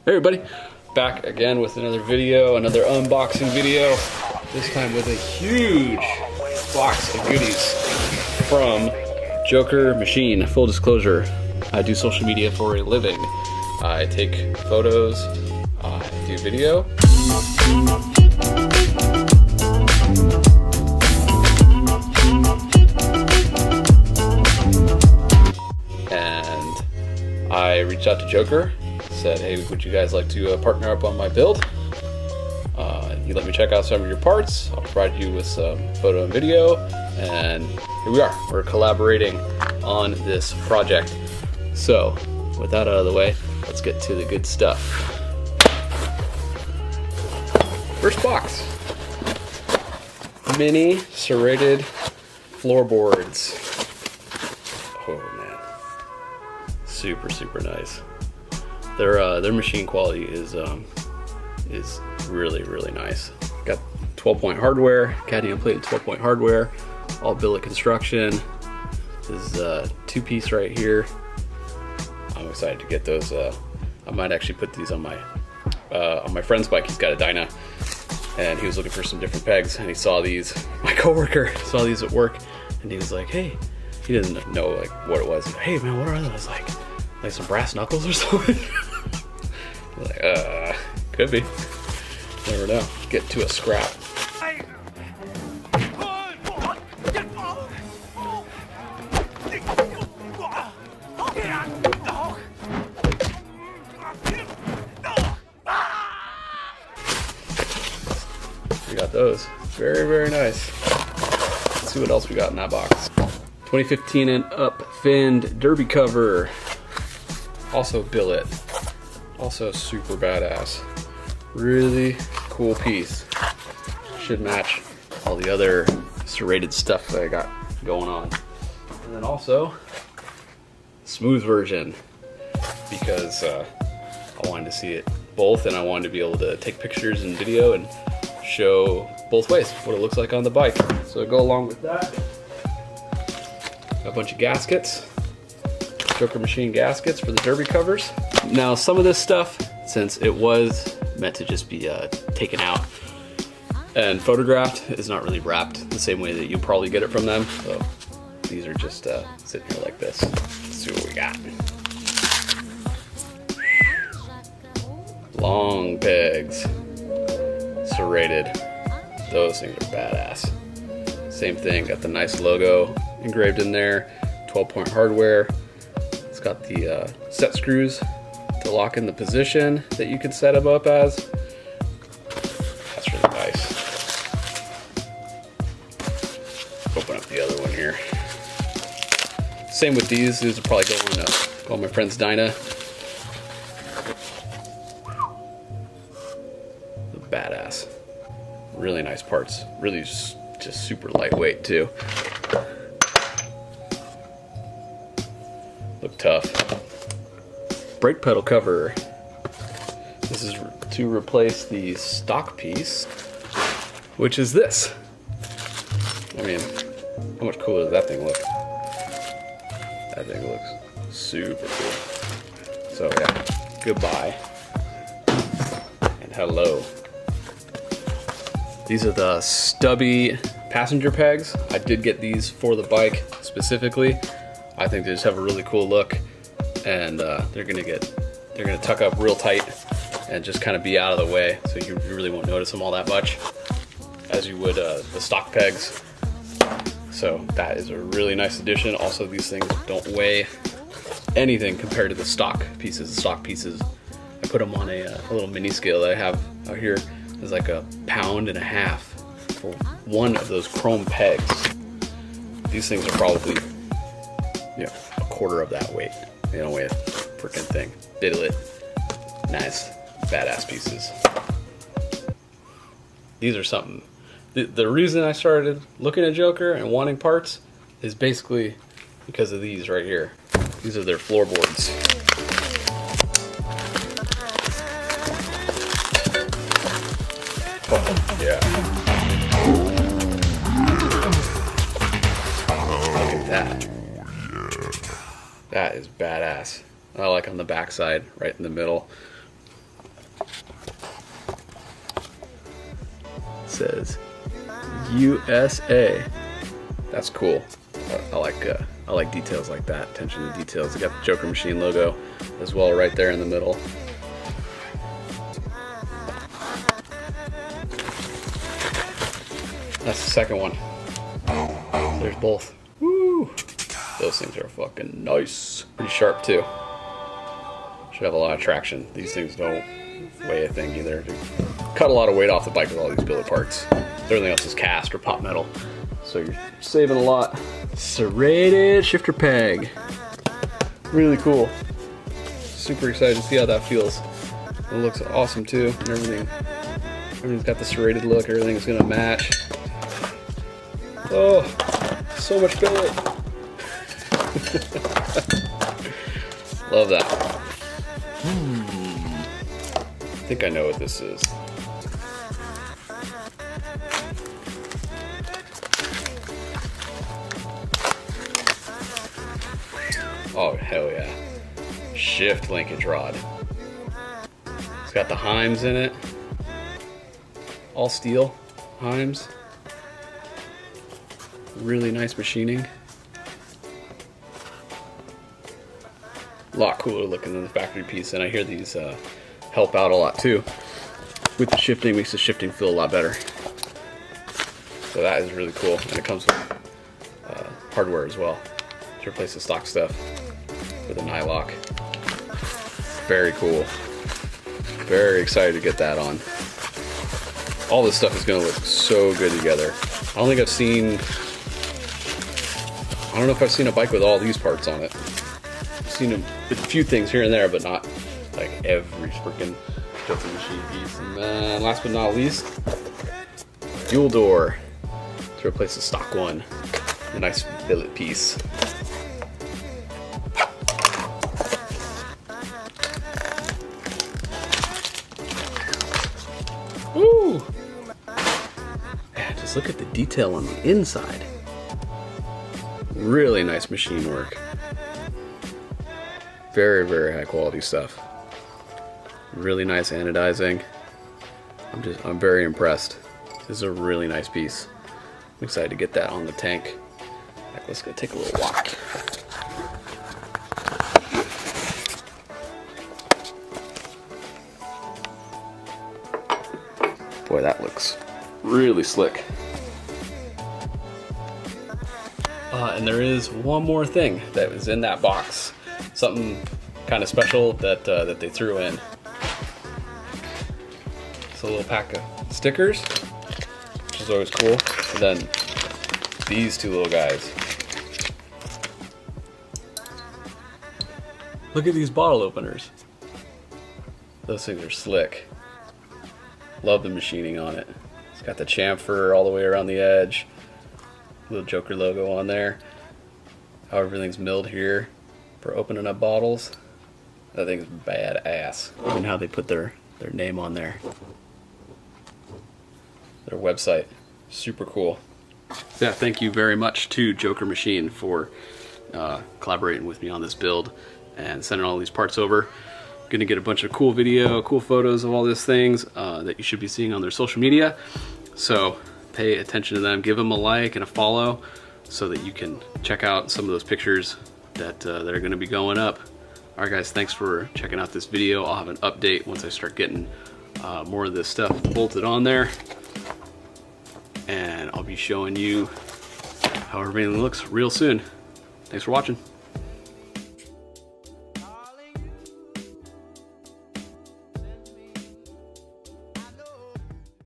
Hey everybody, back again with another video, another unboxing video. This time with a huge box of goodies from Joker Machine. Full disclosure, I do social media for a living. I take photos, I do video. And I reached out to Joker, said, hey, would you guys like to partner up on my build? You let me check out some of your parts. I'll provide you with some photo and video, and here we are. We're collaborating on this project. So, with that out of the way, let's get to the good stuff. First box. Mini serrated floorboards. Oh man, super nice. Their machine quality is really nice. Got 12-point hardware, cadmium plated 12-point hardware, all billet construction. This is a two-piece right here. I'm excited to get those. I might actually put these on my friend's bike. He's got a Dyna, and he was looking for some different pegs, and he saw these. My coworker saw these at work, and he was like, "Hey," he didn't know like what it was. He's like, "Hey man, what are those? Like some brass knuckles or something?" Like, could be. Never know. Get to a scrap. We got those. Very nice. Let's see what else we got in that box. 2015 and up finned derby cover. Also billet. Also super badass. Really cool piece. Should match all the other serrated stuff that I got going on. And then also, smooth version, because I wanted to see it both, and I wanted to be able to take pictures and video and show both ways what it looks like on the bike. So to go along with that, a bunch of gaskets. Joker Machine gaskets for the derby covers. Now some of this stuff, since it was meant to just be taken out and photographed, is not really wrapped the same way that you'll probably get it from them. So these are just sitting here like this. Let's see what we got. Long pegs, serrated. Those things are badass. Same thing, got the nice logo engraved in there. 12-point hardware. It's got the set screws to lock in the position that you can set them up as. That's really nice. Open up the other one here. Same with these. These will probably go on my friend's Dyna. Badass. Really nice parts. Really just super lightweight too. Look tough. Brake pedal cover. This is to replace the stock piece, which is this. I mean, how much cooler does that thing look? That thing looks super cool. So yeah, goodbye and hello. These are the stubby passenger pegs. I did get these for the bike specifically. I think they just have a really cool look, and they're gonna tuck up real tight and just kind of be out of the way, so you really won't notice them all that much as you would the stock pegs. So that is a really nice addition. Also, these things don't weigh anything compared to the stock pieces. The stock pieces, I put them on a little mini scale that I have out here. It's like 1.5 pounds for one of those chrome pegs. These things are probably, you know, a quarter of that weight. They don't weigh a freaking thing. Billet. Nice, badass pieces. These are something. The reason I started looking at Joker and wanting parts is basically because of these right here. These are their floorboards. Oh, yeah. Look at that. That is badass. I like on the back side, right in the middle. says USA. That's cool. I like details like that. Attention to details. They got the Joker Machine logo as well right there in the middle. That's the second one. There's both. Woo! Those things are fucking nice. Pretty sharp too. Should have a lot of traction. These things don't weigh a thing either. They cut a lot of weight off the bike with all these billet parts. Everything else is cast or pop metal. So you're saving a lot. Serrated shifter peg. Really cool. Super excited to see how that feels. It looks awesome too. And everything's got the serrated look. Everything's gonna match. Oh, so much billet. Love that. I think I know what this is. Oh, hell yeah. Shift linkage rod. It's got the Heims in it. All steel Heims. Really nice machining. A lot cooler looking than the factory piece, and I hear these help out a lot too. With the shifting, makes the shifting feel a lot better. So that is really cool, and it comes with hardware as well to replace the stock stuff with a nylock. Very cool. Very excited to get that on. All this stuff is going to look so good together. I don't know if I've seen a bike with all these parts on it. I've seen a few things here and there, but not like every freaking Joker Machine piece. And then last but not least, dual door to replace the stock one. A nice billet piece. Woo! Man, just look at the detail on the inside. Really nice machine work. Very, very high quality stuff. Really nice anodizing. I'm very impressed. This is a really nice piece. I'm excited to get that on the tank. Right, let's go take a little walk. Boy, that looks really slick. And there is one more thing that was in that box. Something kind of special that that they threw in. It's a little pack of stickers, which is always cool. And then these two little guys. Look at these bottle openers. Those things are slick. Love the machining on it. It's got the chamfer all the way around the edge. Little Joker logo on there. How everything's milled here for opening up bottles. That thing's badass. And how they put their name on there. Their website. Super cool. Yeah, thank you very much to Joker Machine for collaborating with me on this build and sending all these parts over. Gonna get a bunch of cool video, cool photos of all these things that you should be seeing on their social media. So pay attention to them, give them a like and a follow so that you can check out some of those pictures that are gonna be going up. All right guys, thanks for checking out this video. I'll have an update once I start getting more of this stuff bolted on there. And I'll be showing you how everything looks real soon. Thanks for watching.